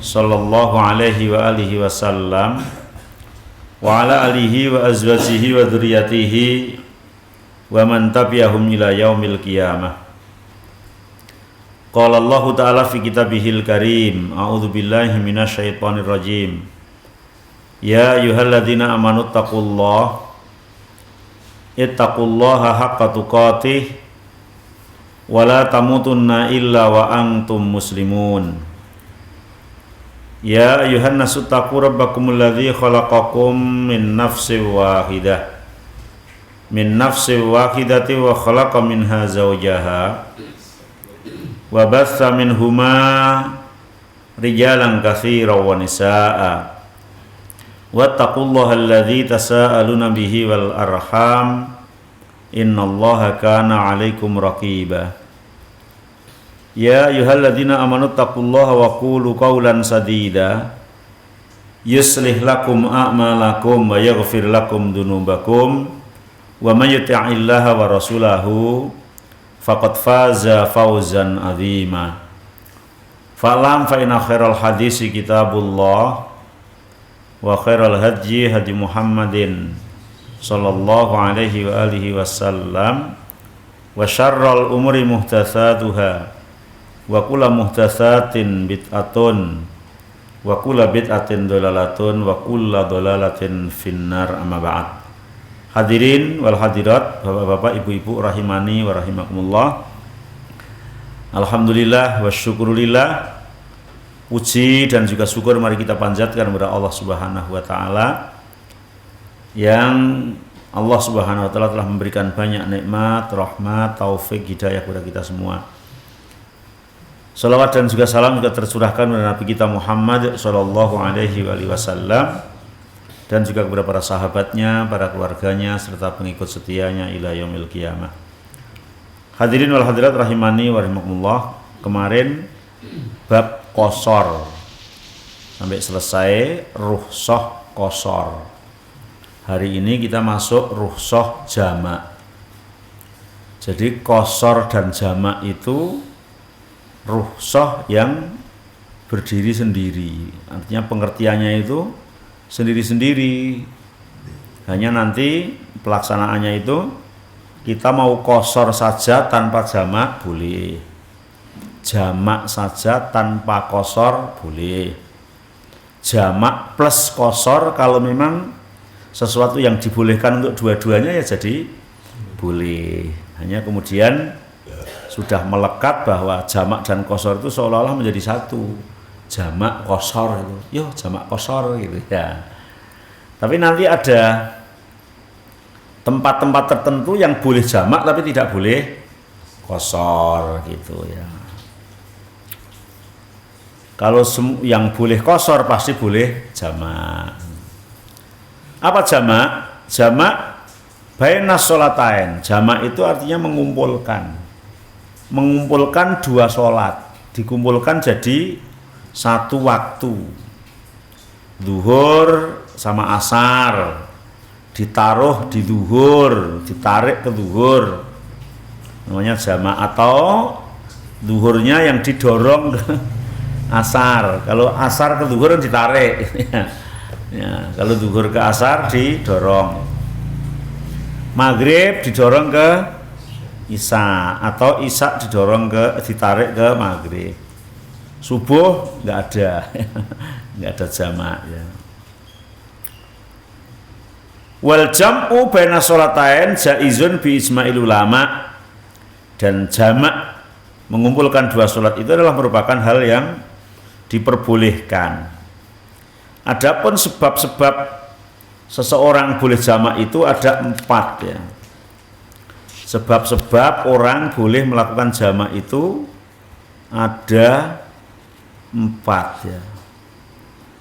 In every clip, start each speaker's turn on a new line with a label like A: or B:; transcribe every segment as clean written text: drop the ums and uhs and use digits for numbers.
A: sallallahu alaihi wa alihi wasallam wa ala alihi wa azwajihi wa dzurriyyatihi wa man tabi'ahum ila yaumil qiyamah. Qala Allah Ta'ala fi kitabihil karim, a'udzu billahi minasyaitonir rajim. Ya ayyuhalladzina amanu ittaqullaha haqqa tuqatih wa la tamutunna illa wa antum muslimun. Ya ayyuhan nasu taqu rabbakumul ladzi khalaqakum min nafsin wahidah wa khalaqa minha zawjaha wa batha minhuma rijalan katsiran wa nisaa'a wattaqullaha alladzi tasaaluna bihi wal arham innallaha kana 'alaikum raqiba. Ya ayyuhalladzina amanu taqullaha wa qulu qawlan sadida yuslih lakum a'malakum wa yaghfir lakum dzunubakum wa may yuti'illaha wa rasulahu faqad faza fawzan 'azima. Fa'lam fa inna khairal hadisi kitabullah wa khairal hadyi hadi Muhammadin sallallahu alaihi wa alihi wasallam wa syarrul umuri muhdatsatuha wa kullu muhdatsatin bid'atun wa kullu bid'atin dhalalatun wa kullu dhalalatin finnar, amma ba'd. Hadirin wal hadirat, bapak-bapak, ibu-ibu rahimani wa rahimakumullah. Alhamdulillah wa syukurillah, puji dan juga syukur mari kita panjatkan kepada Allah Subhanahu wa taala yang Allah Subhanahu wa taala telah memberikan banyak nikmat, rahmat, taufik, hidayah kepada kita semua. Salawat dan juga salam juga tercurahkan kepada Nabi kita Muhammad sallallahu alaihi wasallam dan juga kepada para sahabatnya, para keluarganya serta pengikut setianya ila yaumil qiyamah. Hadirin wal hadirat rahimani wa rahimakumullah. Kemarin bab qasar sampai selesai rukhsah qasar. Hari ini kita masuk rukhsah jamak. Jadi qasar dan jamak itu rukhsah yang berdiri sendiri. Artinya pengertiannya itu sendiri-sendiri. Hanya nanti pelaksanaannya itu kita mau qasar saja tanpa jamak boleh, jamak saja tanpa qasar boleh, jamak plus qasar kalau memang sesuatu yang dibolehkan untuk dua-duanya ya jadi boleh. Hanya kemudian sudah melekat bahwa jamak dan qasar itu seolah-olah menjadi satu. Jamak qasar itu, yo jamak qasar gitu ya. Tapi nanti ada tempat-tempat tertentu yang boleh jamak tapi tidak boleh qasar gitu ya. Kalau yang boleh qasar pasti boleh jamak. Apa jamak? Jamak bainas sholatain. Jamak itu artinya mengumpulkan dua sholat, dikumpulkan jadi satu waktu. Zuhur sama asar ditaruh di zuhur, ditarik ke zuhur, namanya jamak. Atau zuhurnya yang didorong ke asar. Kalau asar ke zuhur ditarik ya, kalau zuhur ke asar didorong. Maghrib didorong ke isya atau isya ditarik ke maghrib. Subuh nggak ada jamak ya. Wal jam'u baina sholatain jaizun bi ijma'il ulama. Dan jamak mengumpulkan dua sholat itu adalah merupakan hal yang diperbolehkan. Adapun sebab-sebab seseorang boleh jamak itu ada 4 ya. Sebab-sebab orang boleh melakukan jamak itu ada 4 ya.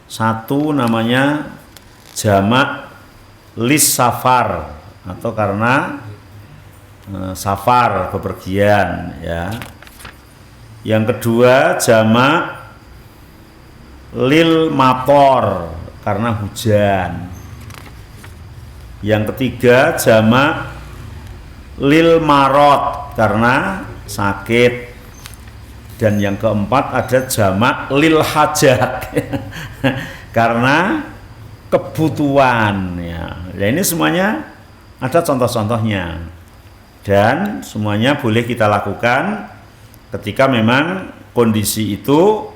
A: Satu namanya jamak lis safar atau karena safar bepergian ya. Yang kedua jamak lil mator karena hujan. Yang ketiga jamak lil marot karena sakit. Dan yang keempat ada jamak lil hajat karena kebutuhan ya. Ya ini semuanya ada contoh-contohnya dan semuanya boleh kita lakukan ketika memang kondisi itu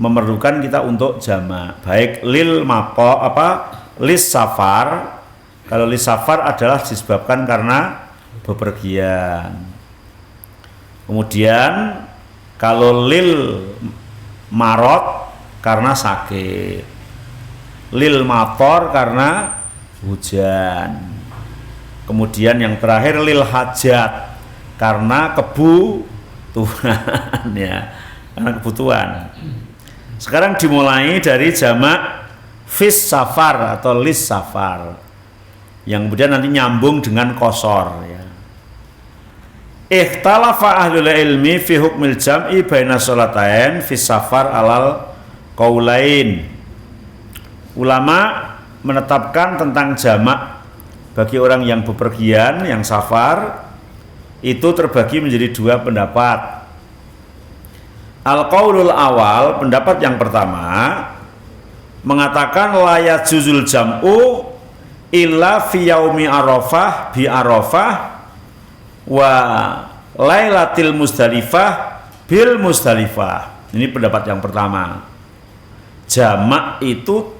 A: memerlukan kita untuk jamak. Baik lil mapo lis safar. Kalau lis safar adalah disebabkan karena bepergian. Kemudian kalau lil marot karena sakit, lil mator karena hujan. Kemudian yang terakhir lil hajat karena kebutuhan ya, karena kebutuhan. Sekarang dimulai dari jamak fis safar atau lis safar yang kemudian nanti nyambung dengan qasar ya. Ikhtalafa ahlul ilmi fi hukmil jam'i baina sholatain fi safar alal qaulain. Ulama menetapkan tentang jamak bagi orang yang bepergian, yang safar itu terbagi menjadi dua pendapat. Al-qaulul awal, pendapat yang pertama mengatakan la yajuzul jam'u illa fi yaumi arafah bi arafah wa lailatil musdalifah bil musdalifah. Ini pendapat yang pertama. Jamak itu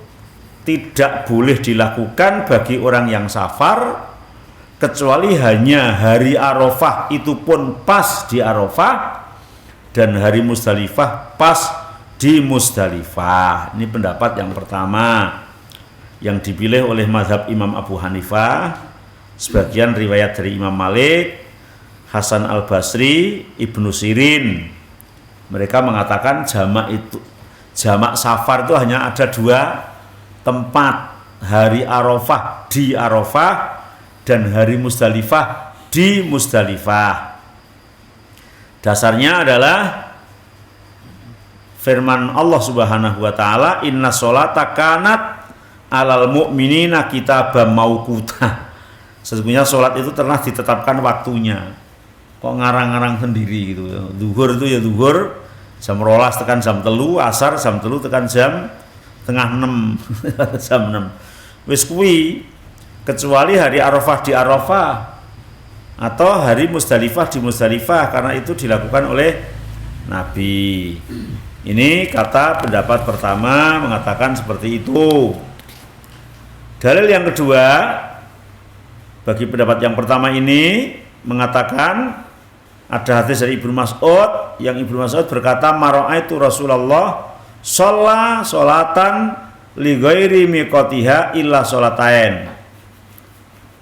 A: tidak boleh dilakukan bagi orang yang safar kecuali hanya hari Arafah, itu pun pas di Arafah, dan hari Musdalifah pas di Musdalifah. Ini pendapat yang pertama yang dipilih oleh mazhab Imam Abu Hanifah, sebagian riwayat dari Imam Malik, Hasan Al-Basri, Ibnu Sirin. Mereka mengatakan jamak safar itu hanya ada dua tempat, hari Arafah di Arafah dan hari Musdalifah di Musdalifah. Dasarnya adalah firman Allah Subhanahu wa taala, inna sholata kanat alal mu'minina kitaban mauquta. Sesungguhnya sholat itu telah ditetapkan waktunya. Kok ngarang-ngarang sendiri gitu. Zuhur itu ya zuhur jam 12 tekan jam 3, asar jam 3 tekan jam tengah 6 jam 6. Wis kuwi kecuali hari Arafah di Arafah atau hari Musdalifah di Musdalifah, karena itu dilakukan oleh Nabi. Ini kata pendapat pertama mengatakan seperti itu. Dalil yang kedua bagi pendapat yang pertama ini mengatakan ada hadis dari Ibnu Mas'ud, yang Ibnu Mas'ud berkata, mara'aitu Rasulullah sholla sholatan li ghairi miqatiha illa sholatain.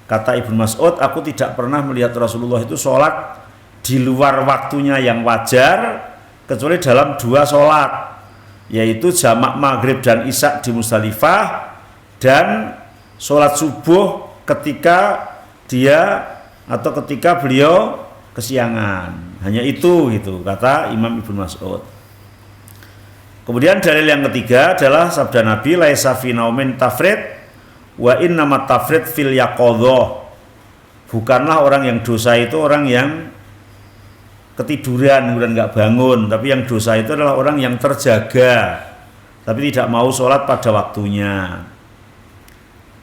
A: Kata Ibnu Mas'ud, aku tidak pernah melihat Rasulullah itu sholat di luar waktunya yang wajar kecuali dalam dua sholat, yaitu jamak maghrib dan isya di Musdalifah dan sholat subuh ketika beliau kesiangan. Hanya itu gitu kata Imam Ibnu Mas'ud. Kemudian dalil yang ketiga adalah sabda Nabi, laisa fi naumin tafrid wa innamat tafrid fil yaqadhah. Bukanlah orang yang dosa itu orang yang ketiduran kemudian nggak bangun, tapi yang dosa itu adalah orang yang terjaga tapi tidak mau sholat pada waktunya.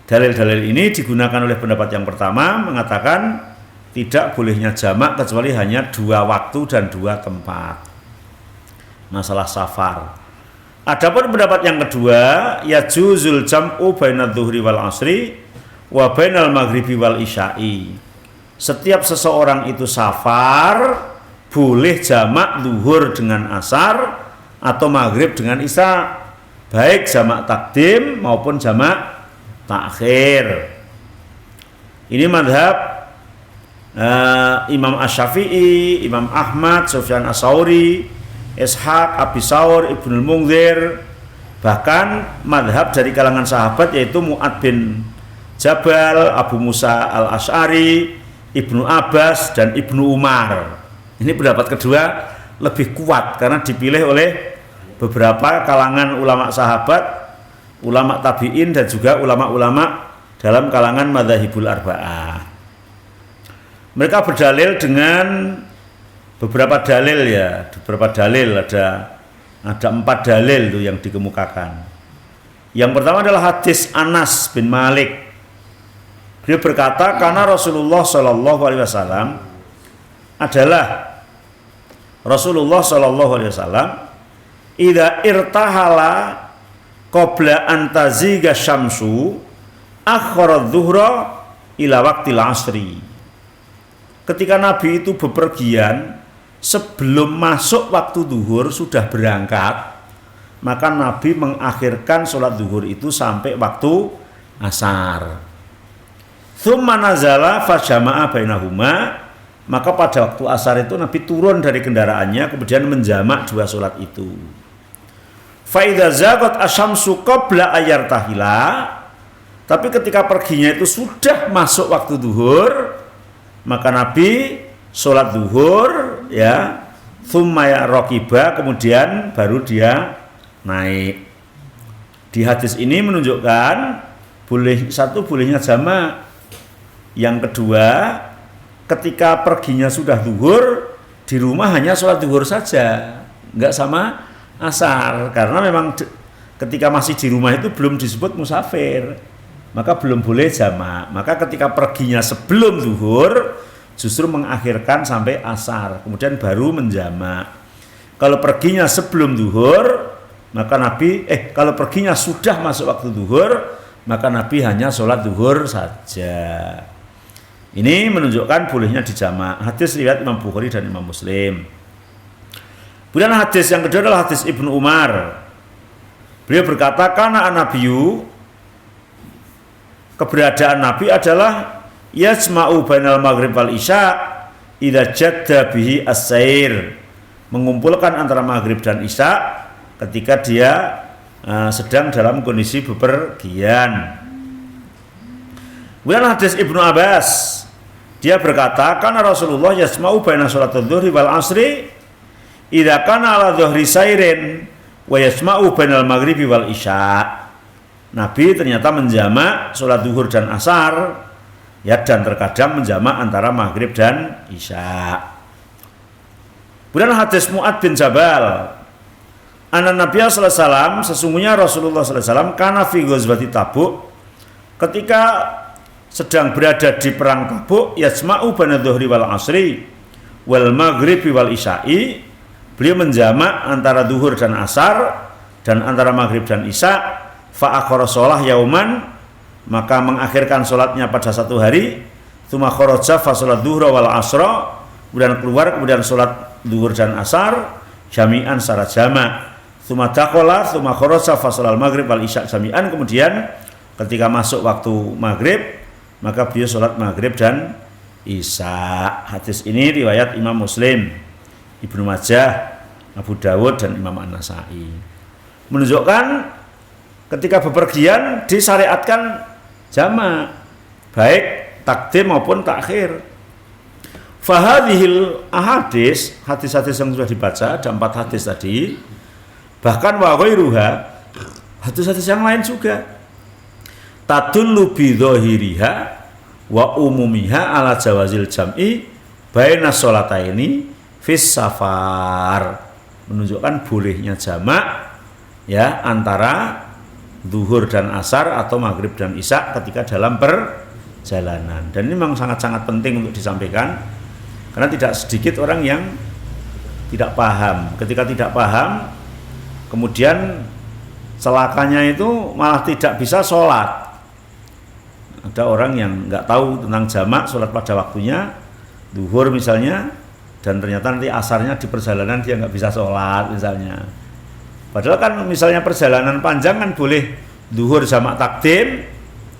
A: Dalil-dalil ini digunakan oleh pendapat yang pertama mengatakan tidak bolehnya jamak kecuali hanya dua waktu dan dua tempat. Masalah safar. Adapun pendapat yang kedua, ya juzul jam'u bainadz dzuhri wal asri wa bainal maghribi wal isya'i. Setiap seseorang itu safar boleh jamak zuhur dengan asar atau maghrib dengan isya, baik jamak takdim maupun jamak takhir. Ini madhab Imam Asy-Syafi'i, Imam Ahmad, Sufyan Ats-Tsauri, Ishaq, Abi Saur, Ibnul Munzir, bahkan madhab dari kalangan sahabat yaitu Mu'ad bin Jabal, Abu Musa Al-Asy'ari, Ibnu Abbas dan Ibnu Umar. Ini pendapat kedua lebih kuat karena dipilih oleh beberapa kalangan ulama sahabat, ulama tabi'in dan juga ulama-ulama dalam kalangan madzhabul arba'ah. Mereka berdalil dengan beberapa dalil ya, beberapa dalil ada 4 dalil tuh yang dikemukakan. Yang pertama adalah hadis Anas bin Malik. Beliau berkata, karena Rasulullah Shallallahu Alaihi Wasallam adalah Rasulullah Shallallahu Alaihi Wasallam idza irtahala qabla an taziga syamsu akhara dhuhra ila waqtil asri. Ketika Nabi itu bepergian sebelum masuk waktu zuhur sudah berangkat, maka Nabi mengakhirkan sholat zuhur itu sampai waktu asar. Tsumma nazala fajama'a bainahuma, maka pada waktu asar itu Nabi turun dari kendaraannya kemudian menjamak 2 sholat itu. Fa idza zagat asyamsu qabla ayartahila, tapi ketika perginya itu sudah masuk waktu zuhur, maka Nabi sholat zuhur ya, tsumma ya raqiba, kemudian baru dia naik. Di hadis ini menunjukkan bolehnya jamak. Yang kedua, ketika perginya sudah zuhur, di rumah hanya sholat zuhur saja, enggak sama asar, karena memang ketika masih di rumah itu belum disebut musafir, maka belum boleh jamak. Maka ketika perginya sebelum zuhur justru mengakhirkan sampai asar, kemudian baru menjamak. Kalau perginya sebelum zuhur, maka Nabi kalau perginya sudah masuk waktu zuhur, maka Nabi hanya sholat zuhur saja. Ini menunjukkan bolehnya dijamak. Hadis riwayat Imam Bukhari dan Imam Muslim. Kemudian hadis yang kedua adalah hadis Ibnu Umar. Beliau berkata, karena an-nabiyyu, keberadaan Nabi adalah yajma'u bainal maghrib wal isya idza jadda bihi as-sair, mengumpulkan antara maghrib dan isya ketika dia sedang dalam kondisi bepergian. Kemudian hadis Ibnu Abbas, dia berkata, karena Rasulullah yasma'u baina sholatul dhuhri wal asri idza kana ala dhuhri sairin wa yasma'u bainal maghribi wal isya. Nabi ternyata menjamak sholat zuhur dan asar ya, dan terkadang menjamak antara maghrib dan isya. Kemudian hadis Mu'ad bin Jabal, anna Nabiya sallallahu alaihi wasallam, sesungguhnya Rasulullah sallallahu alaihi wasallam kana fi ghazwati Tabuk, ketika sedang berada di perang Tabuk, yasma'u baina dhuhri wal asri wal maghribi wal isya'i, beliau menjamak antara zuhur dan asar dan antara maghrib dan isya. Fa akhara shalah yauman, maka mengakhirkan sholatnya pada satu hari. Tsumma kharaja fa sholat dhuhra wal asra, kemudian keluar kemudian sholat zuhur dan asar jami'an secara jamak. Tsumma dakhala tsumma kharaja fa sholal maghrib wal isya jami'an, kemudian ketika masuk waktu maghrib maka beliau sholat maghrib dan isya. Hadis ini riwayat Imam Muslim, Ibnu Majah, Abu Dawud dan Imam An-Nasai. Menunjukkan ketika bepergian disyariatkan jamak, baik takdim maupun takhir. Fahadhil ahadis, hadis-hadis yang sudah dibaca, ada 4 hadis tadi, bahkan wa ghairuha, hadis-hadis yang lain juga, tadullu bi dhahiriha wa umumiha ala jawazil jam'i baina sholataini fis safar, menunjukkan bolehnya jamak ya antara zuhur dan asar atau maghrib dan isya ketika dalam perjalanan. Dan ini memang sangat-sangat penting untuk disampaikan, karena tidak sedikit orang yang tidak paham. Ketika tidak paham, kemudian celakanya itu malah tidak bisa sholat. Ada orang yang nggak tahu tentang jamak sholat pada waktunya, zuhur misalnya, dan ternyata nanti asarnya di perjalanan dia nggak bisa sholat misalnya. Padahal kan misalnya perjalanan panjang kan boleh zuhur jamak takdim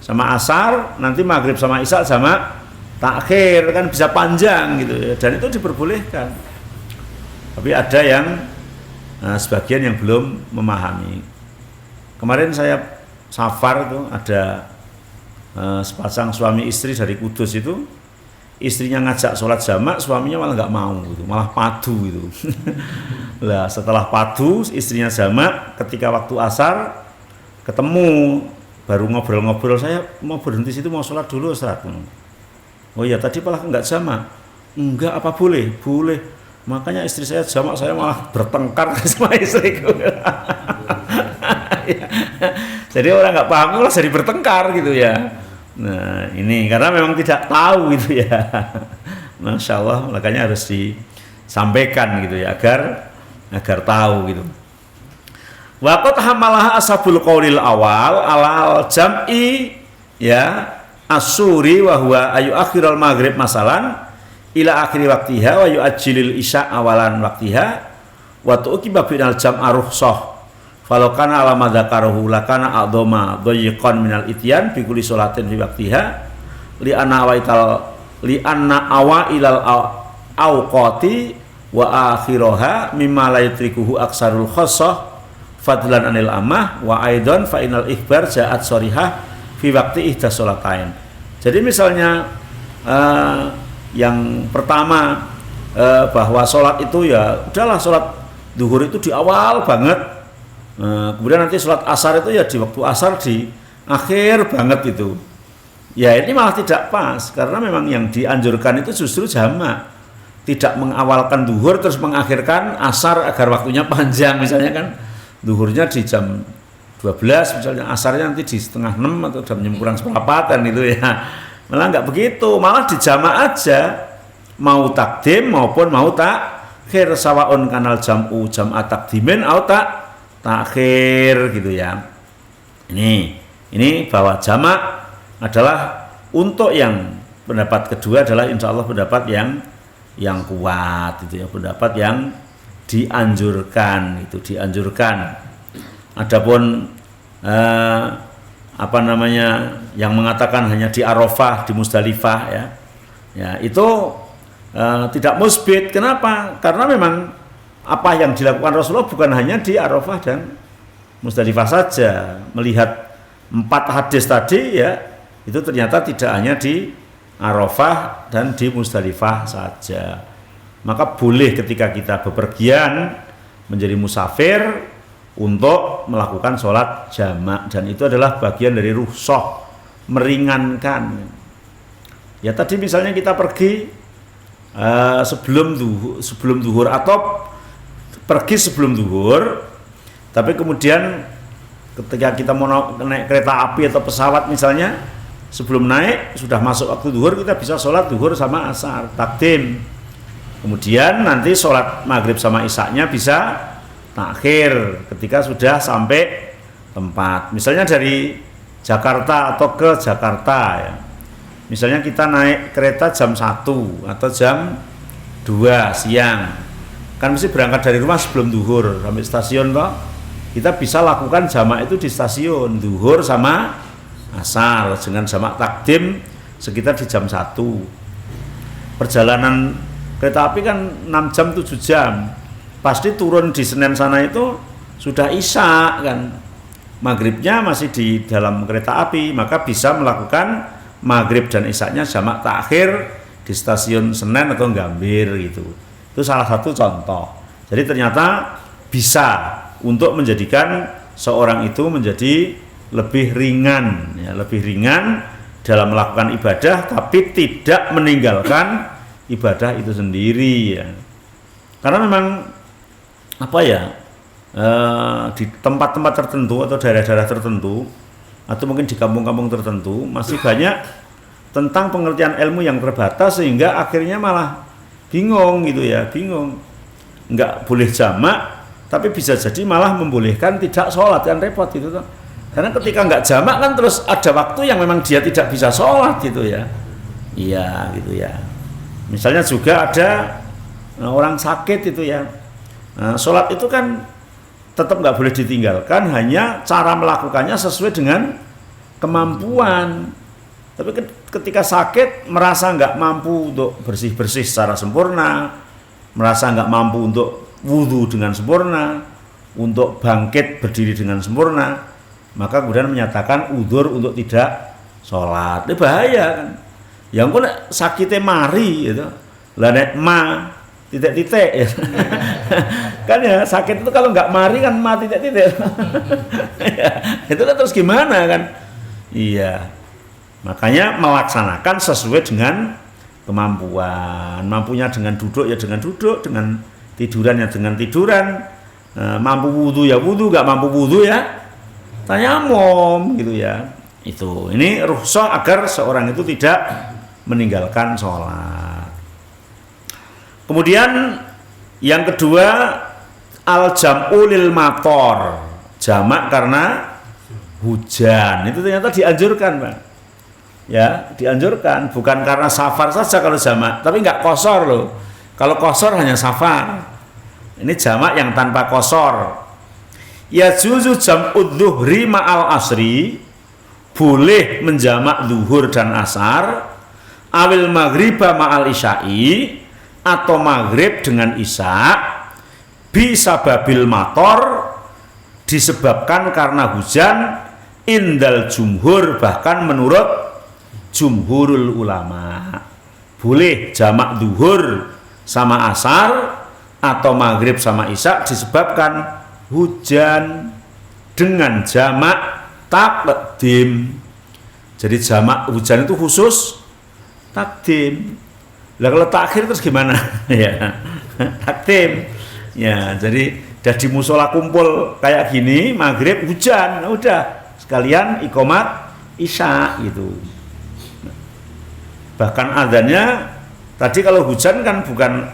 A: sama asar, nanti maghrib sama isya jamak takhir, kan bisa panjang gitu ya, dan itu diperbolehkan. Tapi ada yang sebagian yang belum memahami. Kemarin saya safar itu ada sepasang suami istri dari Kudus itu, istrinya ngajak sholat jamak, suaminya malah nggak mau gitu, malah padu gitu. Lah setelah padu istrinya jamak, ketika waktu asar ketemu baru ngobrol-ngobrol, saya mau berhenti situ mau sholat dulu Ustaz. Oh iya tadi malah nggak jamak. Enggak, apa boleh? Boleh. Makanya istri saya jamak, saya malah bertengkar sama istriku. Jadi orang nggak paham malah jadi bertengkar gitu ya. Nah ini karena memang tidak tahu gitu ya. Masya Allah, makanya harus disampaikan gitu ya agar tahu gitu. Waqat hamalah ashabul qaulil awal alal jam'i ya asuri wa huwa ayu akhiral maghrib masalan ila akhiri waktiha wa yu'ajjilil isya awalan waktiha wa tuqiba binal jam'a rukhsah falau kana ala madzakarahu lakana a'dhama dhayiqan minal ityan bi kulli sholatin fi waktiha li anna awailal awqati wa akhiroha mimma la yutrikuhu aksarul khassah fadlan anil amah wa aidan fa inal ikhbar ja'at sharihah fi waqti ihda sholatain. Jadi misalnya yang pertama bahwa sholat itu ya udahlah sholat duhur itu di awal banget, kemudian nanti sholat asar itu ya di waktu asar di akhir banget itu. Ya ini malah tidak pas karena memang yang dianjurkan itu justru jamak, tidak mengawalkan duhur terus mengakhirkan asar agar waktunya panjang. Misalnya kan duhurnya di jam 12 misalnya, asarnya nanti di setengah 6 atau jam kurang seperempatan itu ya. Malah nggak begitu, malah dijamak aja, mau takdim maupun mau takhir sawaun kanal jam'u jam'a takdimin atau takhir gitu ya. Ini bahwa jamak adalah untuk yang pendapat kedua adalah insya Allah pendapat yang kuat itu ya, pendapat yang dianjurkan itu dianjurkan. Adapun yang mengatakan hanya di Arafah, di Muzdalifah ya itu tidak musbit. Kenapa? Karena memang apa yang dilakukan Rasulullah bukan hanya di Arafah dan Muzdalifah saja. Melihat 4 hadis tadi ya, itu ternyata tidak hanya di Arafah dan di Muzdalifah saja. Maka boleh ketika kita bepergian menjadi musafir untuk melakukan sholat jamak, dan itu adalah bagian dari rukhsah, meringankan. Ya tadi misalnya kita pergi sebelum duhur atau pergi sebelum duhur, tapi kemudian ketika kita mau naik kereta api atau pesawat misalnya, sebelum naik sudah masuk waktu duhur, kita bisa sholat duhur sama asar takdim. Kemudian nanti sholat maghrib sama isya-nya bisa takhir ketika sudah sampai tempat. Misalnya dari Jakarta atau ke Jakarta ya. Misalnya kita naik kereta jam 1 atau jam 2 siang. Kan mesti berangkat dari rumah sebelum duhur sampai stasiun toh. Kita bisa lakukan jamak itu di stasiun, duhur sama asar dengan jamak takdim sekitar di jam 1. Perjalanan kereta api kan 6 jam 7 jam. Pasti turun di Senen sana itu sudah isya kan. Maghribnya masih di dalam kereta api, maka bisa melakukan maghrib dan isya-nya jamak takhir di stasiun Senen atau Gambir gitu. Itu salah satu contoh. Jadi ternyata bisa untuk menjadikan seorang itu menjadi lebih ringan ya, lebih ringan dalam melakukan ibadah, tapi tidak meninggalkan ibadah itu sendiri ya. Karena memang di tempat-tempat tertentu atau daerah-daerah tertentu atau mungkin di kampung-kampung tertentu masih banyak tentang pengertian ilmu yang terbatas, sehingga akhirnya malah bingung gitu ya, bingung nggak boleh jamak tapi bisa jadi malah membolehkan tidak sholat, kan repot gitu tuh. Karena ketika nggak jamak kan terus ada waktu yang memang dia tidak bisa sholat gitu ya. Iya gitu ya. Misalnya juga ada orang sakit itu ya. Nah, sholat itu kan tetap nggak boleh ditinggalkan, hanya cara melakukannya sesuai dengan kemampuan. Tapi ketika sakit merasa nggak mampu untuk bersih-bersih secara sempurna, merasa nggak mampu untuk wudhu dengan sempurna, untuk bangkit berdiri dengan sempurna, maka kemudian menyatakan udzur untuk tidak sholat. Ini bahaya kan. Yang pun sakitnya mari gitu. Lah nek titik-titik ya. Kan ya sakit itu kalau nggak mari kan mati titik-titik. Ya, itu kan terus gimana kan? Iya. Makanya melaksanakan sesuai dengan kemampuan. Mampunya dengan duduk ya dengan duduk, dengan tiduran ya dengan tiduran. Mampu wudu ya wudu, gak mampu wudu ya tayamum gitu ya. Itu ini rukhsah agar seorang itu tidak meninggalkan sholat. Kemudian yang kedua, al jam'u lil mator, jamak karena hujan. Itu ternyata dianjurkan, Pak. Ya, dianjurkan, bukan karena safar saja kalau jamak, tapi nggak qashar loh. Kalau qashar hanya safar. Ini jamak yang tanpa qashar. Ya juzu jam'ud dhuhri ma'al asri, boleh menjamak zuhur dan asar, awil maghriba ma'al isya'i, atau maghrib dengan isya, bisa babil mator, disebabkan karena hujan, indal jumhur, bahkan menurut jumhurul ulama. Boleh jamak zuhur sama asar atau maghrib sama isya disebabkan hujan dengan jamak takdim. Jadi jamak hujan itu khusus takdim. Lah kalau takhir terus gimana? Ya, takdim. Ya, jadi udah di musola kumpul kayak gini, maghrib hujan, udah sekalian iqomat isya gitu. Bahkan adzannya tadi kalau hujan kan bukan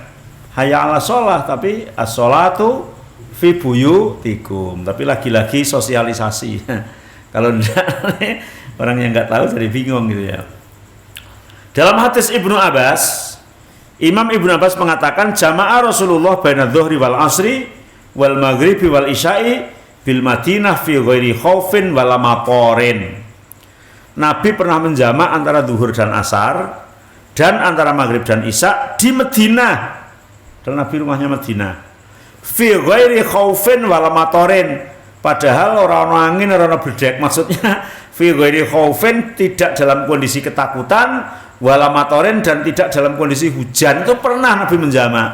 A: hayya 'ala sholah, tapi as-sholatu fi buyutikum. Tapi lagi-lagi sosialisasi. Kalau enggak, orang yang nggak tahu jadi bingung gitu ya. Dalam hadis Ibnu Abbas, Imam Ibnu Abbas mengatakan jama'a Rasulullah baina dhuhri wal asri wal maghribi wal isya'i bil Madinah fi ghairi khaufin wala matorin. Nabi pernah menjamak antara zuhur dan asar dan antara maghrib dan isya di Madinah. Dan Nabi rumahnya Madinah. Fi ghairi khaufin wala matorin. Padahal orang angin, orang bledek. Maksudnya fi ghairi khaufin, tidak dalam kondisi ketakutan, wala matorin, dan tidak dalam kondisi hujan. Itu pernah Nabi menjamak.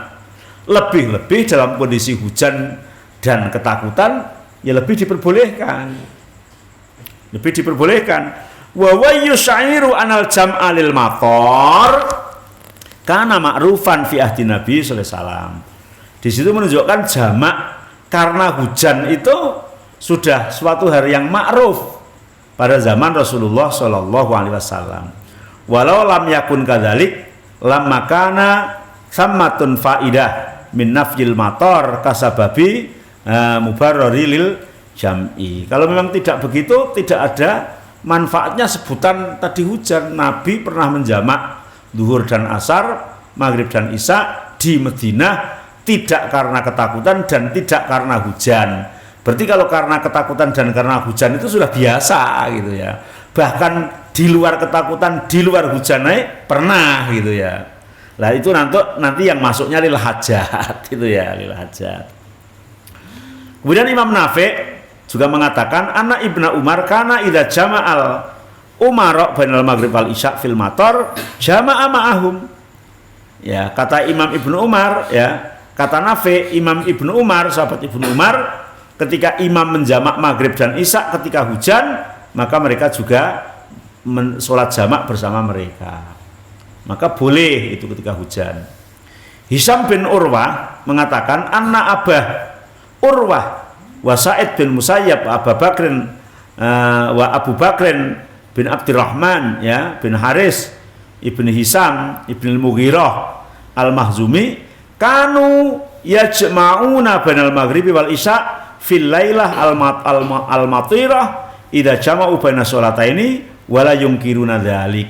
A: Lebih-lebih dalam kondisi hujan dan ketakutan, ya lebih diperbolehkan. Lebih diperbolehkan. Wa yusairu anal jam'a lil mator karena ma'rufan fi ahdi Nabi sallallahu alaihi wasallam. Di situ menunjukkan jamak karena hujan itu sudah suatu hal yang ma'ruf pada zaman Rasulullah sallallahu alaihi wasallam. Walau lam yakun kadzalik lam makana sammatun faidah min nafyil mator kasababi mubarrari lil jam'i. Kalau memang tidak begitu, tidak ada manfaatnya sebutan tadi hujan. Nabi pernah menjamak zuhur dan asar, maghrib dan isya di Madinah, tidak karena ketakutan dan tidak karena hujan. Berarti kalau karena ketakutan dan karena hujan itu sudah biasa gitu ya. Bahkan di luar ketakutan, di luar hujan pernah gitu ya. Nah itu nanti yang masuknya lil hajat itu ya, lil hajat. Kemudian Imam Nafi' juga mengatakan anak Ibnu Umar kana idza jama'al umara bainal maghrib wal isya fil matar jama'a ma'ahum. Ya, kata Imam Ibnu Umar ya, kata Nafi', Imam Ibnu Umar, sahabat Ibnu Umar, ketika imam menjamak maghrib dan isya ketika hujan, maka mereka juga sholat jamak bersama mereka. Maka boleh itu ketika hujan. Hisam bin Urwah mengatakan anna Abah Urwah wa Sa'id bin Musayyab wa Abu Bakrin bin Abdurrahman ya bin Haris ibn Hisam ibn al-Mughirah al-Mahzumi kanu yajma'una bainal maghribi wal isya fil lailah al-matirah idza jama'u baina sholataini wala yungkiruna dzalik.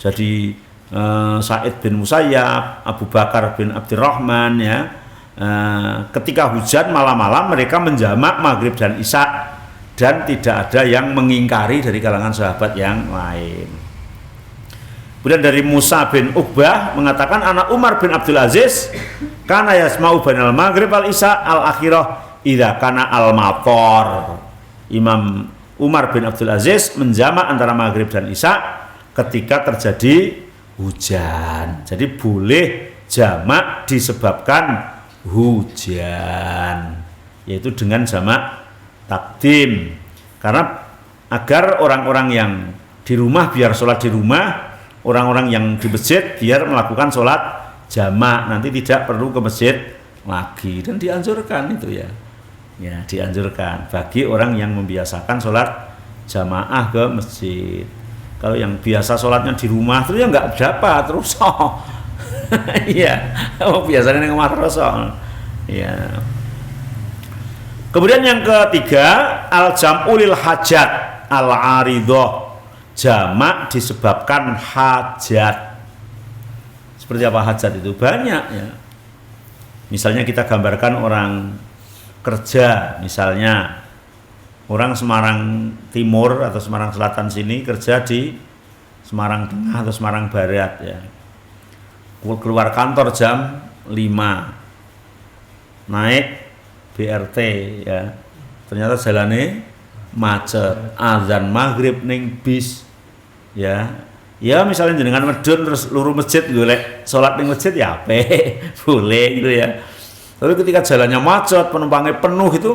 A: Jadi Sa'id bin Musayyab, Abu Bakar bin Abdurrahman ya, ketika hujan malam-malam mereka menjamak maghrib dan isya dan tidak ada yang mengingkari dari kalangan sahabat yang lain. Kemudian dari Musa bin Uqbah mengatakan anak Umar bin Abdul Aziz kana yasma'u bainal maghrib wal isya al akhirah idza kana al matar. Imam Umar bin Abdul Aziz menjamak antara maghrib dan isya ketika terjadi hujan. Jadi boleh jamak disebabkan hujan, yaitu dengan jamak takdim, karena agar orang-orang yang di rumah biar sholat di rumah, orang-orang yang di masjid biar melakukan sholat jamak, nanti tidak perlu ke masjid lagi, dan dianjurkan itu ya. Ya, dianjurkan bagi orang yang membiasakan sholat jamaah ke masjid. Kalau yang biasa sholatnya di rumah terus ya nggak dapat terus. Iya, biasanya yang terus. Ya. Kemudian yang ketiga, al-jam'u lil hajat al-aridah. Jamak disebabkan hajat. Seperti apa hajat itu? Banyak ya. Misalnya kita gambarkan orang kerja, misalnya orang Semarang Timur atau Semarang Selatan sini kerja di Semarang Tengah atau Semarang Barat ya. Keluar kantor jam 5, naik BRT ya, ternyata jalannya macet, azan maghrib ning bis ya. Ya misalnya jenengan medun terus luru masjid golek sholat ning masjid ya ape boleh gitu ya. Tapi ketika jalannya macet, penumpangnya penuh itu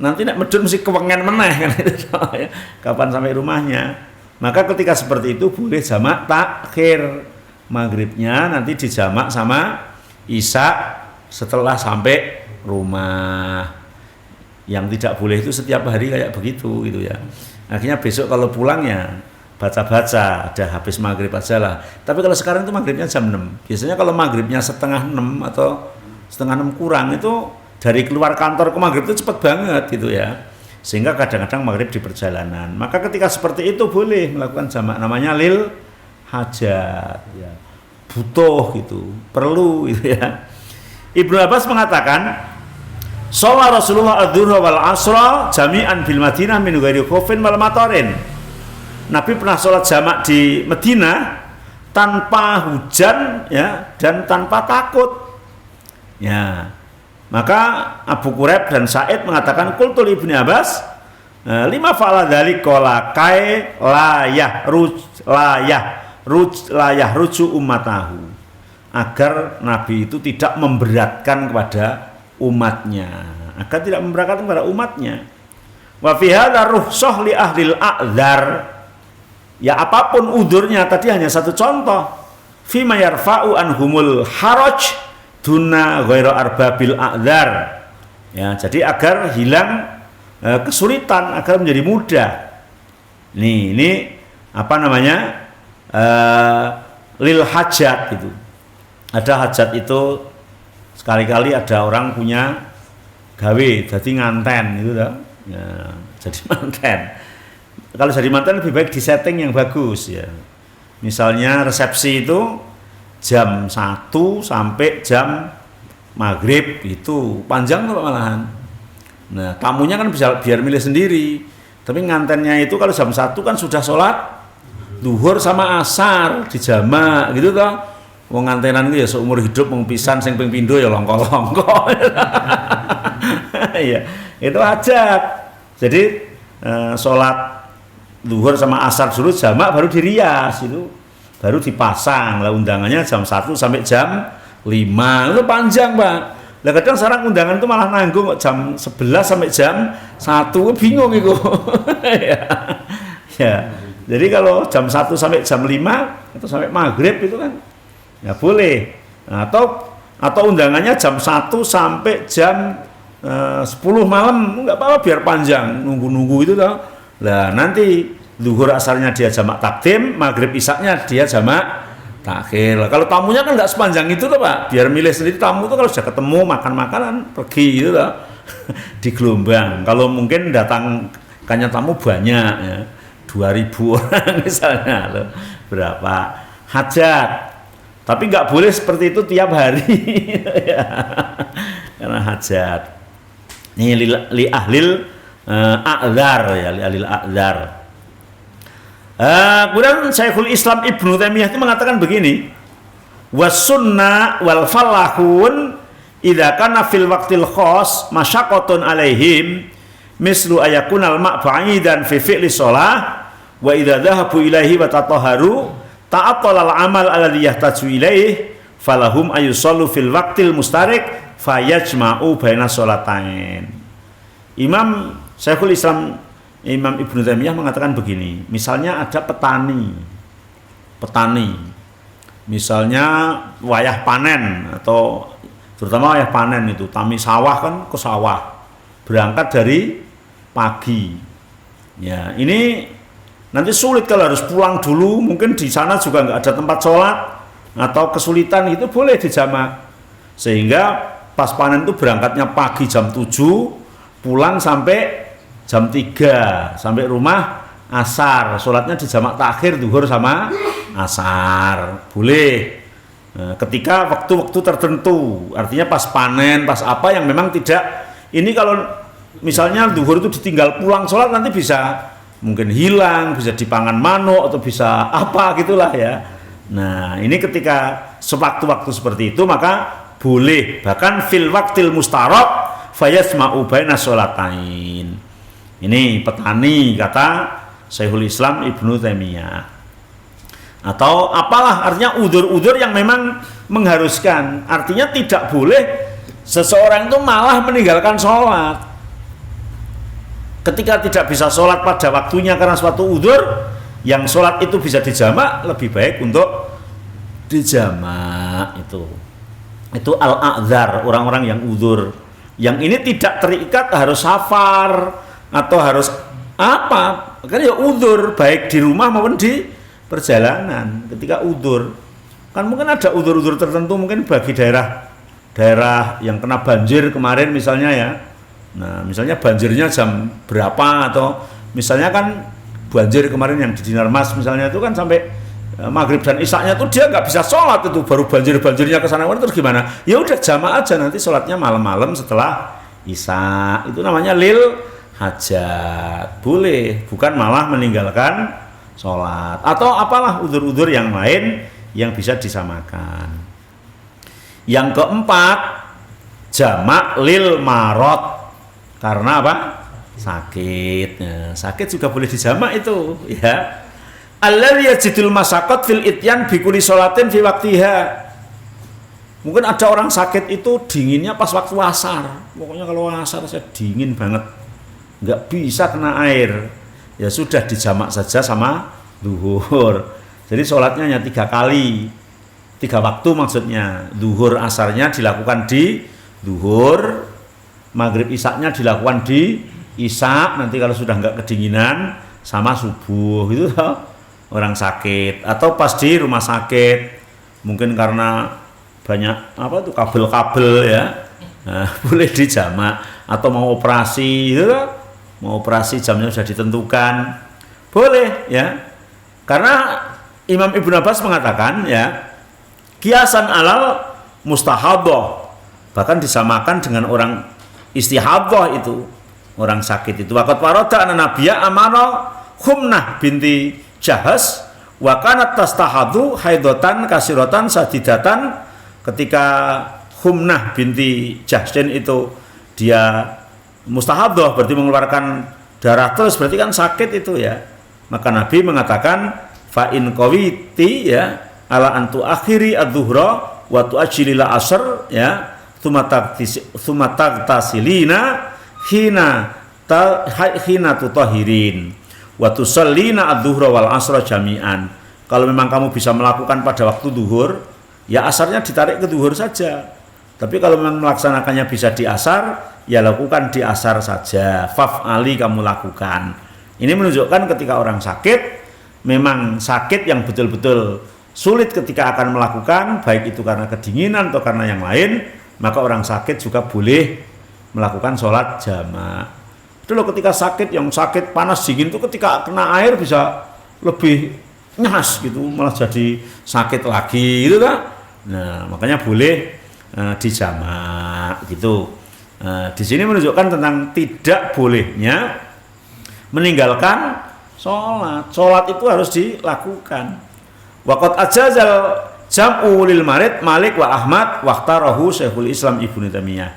A: nanti nek medun mesti kewengen meneh kan itu ya. Kapan sampai rumahnya? Maka ketika seperti itu boleh jamak takhir, maghribnya nanti dijamak sama isya setelah sampai rumah. Yang tidak boleh itu setiap hari kayak begitu gitu ya. Akhirnya besok kalau pulang ya baca-baca, ada habis maghrib aja lah. Tapi kalau sekarang itu maghribnya jam 6. Biasanya kalau maghribnya setengah 6 atau setengah 6 kurang itu dari keluar kantor ke maghrib itu cepat banget gitu ya. Sehingga kadang-kadang maghrib di perjalanan. Maka ketika seperti itu boleh melakukan jamak, namanya lil hajat ya. Butuh gitu, perlu gitu ya. Ibnu Abbas mengatakan, sholat Rasulullah adzuhra wal asra jami'an bil Madinah min ghairi khaufin wal matarin. Nabi pernah sholat jamak di Madinah tanpa hujan ya dan tanpa takut. Ya. Maka Abu Quraib dan Sa'id mengatakan qultu li Ibnu Abbas lima fa'ala dzalik qala kai layah ruju ummatahu, agar Nabi itu tidak memberatkan kepada umatnya, agar tidak memberatkan kepada umatnya. Wa fi hadza rukhsah li ahlil a'dzar, ya apapun udurnya, tadi hanya satu contoh, fi ma yarfa'u anhumul haraj duna ghairu arbabil a'dzar ya, jadi agar hilang kesulitan, agar menjadi mudah. Ini apa namanya lil hajat itu. Ada hajat itu sekali-kali ada orang punya gawe jadi nganten gitu ya, jadi manten. Kalau jadi manten lebih baik disetting yang bagus ya. Misalnya resepsi itu jam 1 sampai jam maghrib, itu panjang tuh malahan. Nah tamunya kan bisa biar milih sendiri. Tapi ngantennya itu kalau jam 1 kan sudah sholat duhur sama asar di jamak gitu toh. Wong ngantenan itu ya seumur hidup wong pisan sing ping pindho ya longko-longko. Iya, itu hajat. Jadi sholat duhur sama asar dulu jamak baru dirias itu. Baru dipasang lah undangannya jam 1 sampai jam 5. Itu panjang, Pak. Lah kadang sekarang undangan itu malah nanggung kok jam 11 sampai jam 1, bingung itu. Ya. Jadi kalau jam 1 sampai jam 5 atau sampai maghrib itu kan ya boleh. Nah, atau undangannya jam 1 sampai jam 10 malam, enggak apa-apa biar panjang, nunggu-nunggu itu toh. Lah nanti zuhur asarnya dia jamak takdim, maghrib isaknya dia jamak takhir. Kalau tamunya kan nggak sepanjang itu tuh Pak, biar milih sendiri tamu tuh. Kalau sudah ketemu makan makanan pergi gitu loh. Di gelombang. Kalau mungkin datangkannya tamu banyak ya, 2000 orang misalnya loh. Berapa hajat. Tapi nggak boleh seperti itu tiap hari. Karena hajat. Ini li ahlil a'dzar ya, li ahlil a'dzar. Kemudian Syekhul Islam Ibnu Taimiyah itu mengatakan begini, was-sunnah wal falahun idza kana fil waqtil khas masyaqqatun alaihim mislu ayakunal ma'ba'idan fi fi'li shalah wa idza dhahabu ilaihi wa tatahharu ta'attala al-amal alladhi yahtaju ilaihi falahum ayusallu fil waqtil mustarik fayajma'u baina sholatain. Imam Syekhul Islam Imam Ibnu Taimiyah mengatakan begini, misalnya ada petani petani. Misalnya wayah panen atau terutama wayah panen itu, tami sawah kan ke sawah. Berangkat dari pagi. Ya, ini nanti sulit kalau harus pulang dulu, mungkin di sana juga nggak ada tempat sholat atau kesulitan itu boleh dijamak. Sehingga pas panen itu berangkatnya pagi jam 7, pulang sampai jam 3, sampai rumah asar, sholatnya di jamak takhir zuhur sama asar, boleh. Nah, ketika waktu-waktu tertentu, artinya pas panen, pas apa yang memang tidak, ini kalau misalnya zuhur itu ditinggal pulang sholat nanti bisa mungkin hilang, bisa dipangan manuk atau bisa apa gitulah ya. Nah, ini ketika sewaktu-waktu seperti itu maka boleh, bahkan fil waktil mustarok fayasma'u baina sholatain. Ini petani kata Syekhul Islam Ibnu Taimiyah. Atau apalah, artinya udzur-udzur yang memang mengharuskan. Artinya tidak boleh seseorang itu malah meninggalkan sholat ketika tidak bisa sholat pada waktunya karena suatu udzur. Yang sholat itu bisa dijamak, lebih baik untuk dijamak. Itu al-a'dzar, orang-orang yang udzur. Yang ini tidak terikat harus safar atau harus apa, karena ya udzur baik di rumah maupun di perjalanan. Ketika udzur kan mungkin ada udzur-udzur tertentu, mungkin bagi daerah yang kena banjir kemarin misalnya ya. Nah, misalnya banjirnya jam berapa, atau misalnya kan banjir kemarin yang di Dinar Mas misalnya itu kan sampai maghrib dan isya-nya tuh dia nggak bisa sholat, itu baru banjirnya ke sana, terus gimana? Ya udah jamaah aja, nanti sholatnya malam-malam setelah isya. Itu namanya lil hajat, boleh, bukan malah meninggalkan sholat atau apalah udzur-udzur yang lain yang bisa disamakan. Yang keempat, jamak lil marot, karena apa? Sakit. Nah, sakit juga boleh dijamak itu ya. Alladzi yajidul masaqat fil ityan bi kulli sholatin fi waqtiha. Mungkin ada orang sakit itu dinginnya pas waktu asar. Pokoknya kalau asar saya dingin banget, nggak bisa kena air, ya sudah dijamak saja sama zuhur. Jadi sholatnya hanya 3 kali, 3 waktu maksudnya. Zuhur asarnya dilakukan di zuhur, maghrib isaknya dilakukan di isak. Nanti kalau sudah nggak kedinginan sama subuh itu orang sakit atau pas di rumah sakit, mungkin karena banyak apa tuh kabel-kabel ya, nah, boleh dijamak. Atau mau operasi itu, mau operasi jamnya sudah ditentukan, boleh ya. Karena Imam Ibnu Abbas mengatakan ya, kiasan alal mustahadhah, bahkan disamakan dengan orang istihadhah itu, orang sakit itu. Waqat warada anna nabiyya amara Khumnah binti Jahas wa kanat tastahadu haidatan kasiratan sadidatan. Ketika Khumnah binti Jahsin itu dia mustahadhah, berarti mengeluarkan darah terus, berarti kan sakit itu ya. Maka Nabi mengatakan fa in qawiti ya ala antu akhiri adzuhra wa tuajjilil asr ya tsumataghtasilina hina tutahirin wa tusallina adzuhra wal asra jami'an. Kalau memang kamu bisa melakukan pada waktu zuhur, ya asarnya ditarik ke zuhur saja. Tapi kalau memang melaksanakannya bisa di asar, ya lakukan di asar saja. Faf'ali, kamu lakukan. Ini menunjukkan ketika orang sakit, memang sakit yang betul-betul sulit ketika akan melakukan, baik itu karena kedinginan atau karena yang lain, maka orang sakit juga boleh melakukan sholat jamak. Itu loh, ketika sakit, yang sakit panas dingin itu ketika kena air bisa lebih nyas gitu, malah jadi sakit lagi gitu kan. Nah, makanya boleh dijamak gitu. Di sini menunjukkan tentang tidak bolehnya meninggalkan sholat. Sholat itu harus dilakukan. Waqat ajazal jam'u lil marid Malik wa Ahmad waqtarahu Syekhul Islam Ibnu Taimiyah.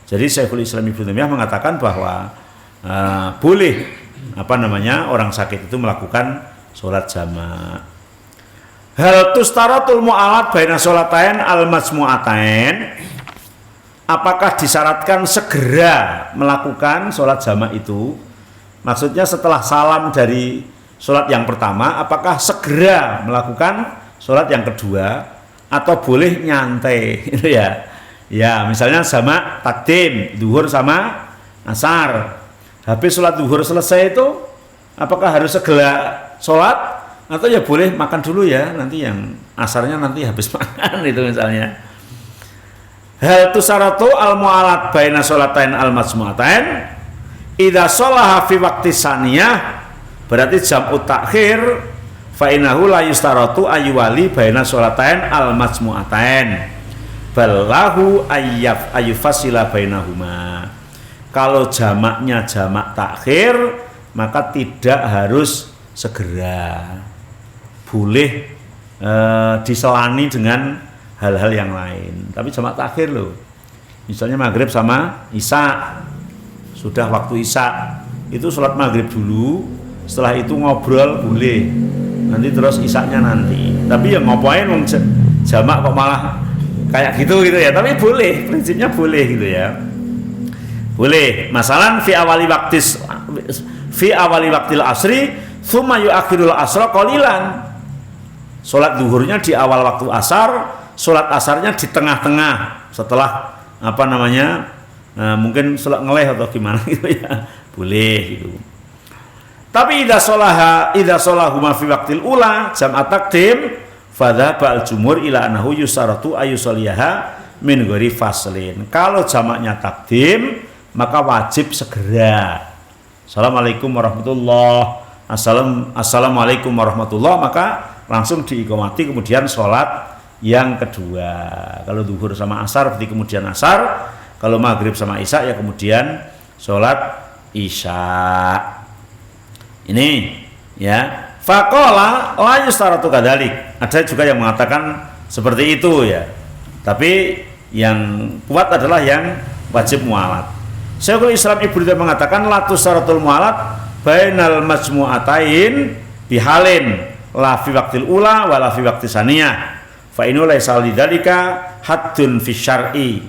A: Jadi Syekhul Islam Ibnu Taimiyah mengatakan bahwa boleh orang sakit itu melakukan sholat jamak. Hal tustaratul mu'alat baina sholatain al-majmu'atain. Apakah disyaratkan segera melakukan sholat jamak itu? Maksudnya setelah salam dari sholat yang pertama, apakah segera melakukan sholat yang kedua atau boleh nyantai itu ya. Ya, misalnya sama takdim zuhur sama asar. Habis sholat zuhur selesai itu apakah harus segera sholat atau ya boleh makan dulu ya, nanti yang asarnya nanti habis makan itu misalnya. Hal tusaratu al-mu'alat baina sholatain al-majmu'atain idza sholaha fi waqti saniyah, berarti jam'u takhir fa innahu la yustaratu ayyuwali baina sholatain al-majmu'atain ballahu ayyufasila bainahuma. Kalau jamaknya jamak takhir maka tidak harus segera, boleh diselani dengan hal-hal yang lain. Tapi jamak takhir loh, misalnya maghrib sama isya, sudah waktu isya itu sholat maghrib dulu, setelah itu ngobrol boleh, nanti terus isyanya nanti. Tapi yang ngapain jamak kok malah kayak gitu ya, tapi boleh, prinsipnya boleh gitu ya, boleh. Masalan fi awali waktil asri tsumma yuakhirul asra qalilan, sholat zuhurnya di awal waktu asar, sholat asarnya di tengah-tengah setelah mungkin sholat ngeleh atau gimana gitu ya, boleh gitu. Tapi idza sholahu ma fi waqtil ula jam'at takdim fadzaba al-jumhur ila annahu yusaratu ayyusaliyaha min ghairi faslin. Kalau jamaknya takdim maka wajib segera. Assalamualaikum warahmatullah, assalamualaikum warahmatullah, maka langsung diiqamati kemudian sholat yang kedua. Kalau zuhur sama asar berarti kemudian asar, kalau maghrib sama isya ya kemudian sholat isya. Ini ya, faqala la yustaratu kadzalik. Ada juga yang mengatakan seperti itu ya, tapi yang kuat adalah yang wajib mualat. Syekhul Islam Ibnu Taimiyah mengatakan la tusaratul mualat bainal majmu'atain bihalin la fi waqtil ula wa la fi waqti saniyah fa inna laysa lidzalika haddun fi syar'i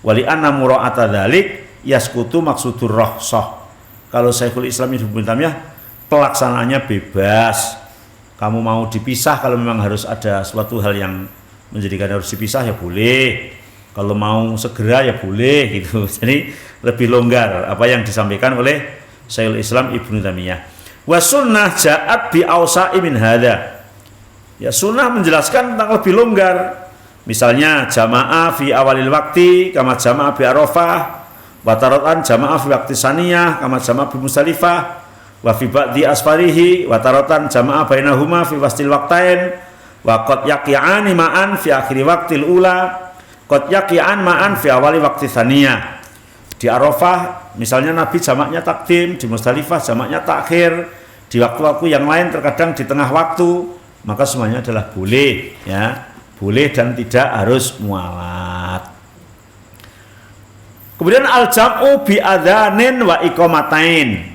A: wa li anna mura'ata dzalik yasqutu maqsudur rukhsah. Kalau Syekhul Islam Ibnu Taimiyah pelaksanaannya bebas. Kamu mau dipisah, kalau memang harus ada suatu hal yang menjadikan harus dipisah ya boleh. Kalau mau segera ya boleh gitu. Jadi lebih longgar apa yang disampaikan oleh Syekhul Islam Ibnu Taimiyah. Wa sunnah ja'at bi ausa'i min hadza. Ya, sunnah menjelaskan tentang lebih longgar. Misalnya jamaah fi awalil waqti kama jamaah bi Arafah, wa taratan jamaah fi waqti saniyah kama jamaah bi Musdalifah, wa fi ba'di asfarihi wa taratan jamaah bainahuma fi wastil waqtain, wa qad yaqi'ani ma'an fi akhir waqtil ula, qad yaqi'an ma'an fi awali waqti saniyah. Di Arafah misalnya Nabi jamaknya takdim, di Musdalifah jamaknya takhir, di waktu-waktu yang lain terkadang di tengah waktu, maka semuanya adalah boleh ya, boleh dan tidak harus mualat. Kemudian al-jam'u bi adzanin wa iqamatain.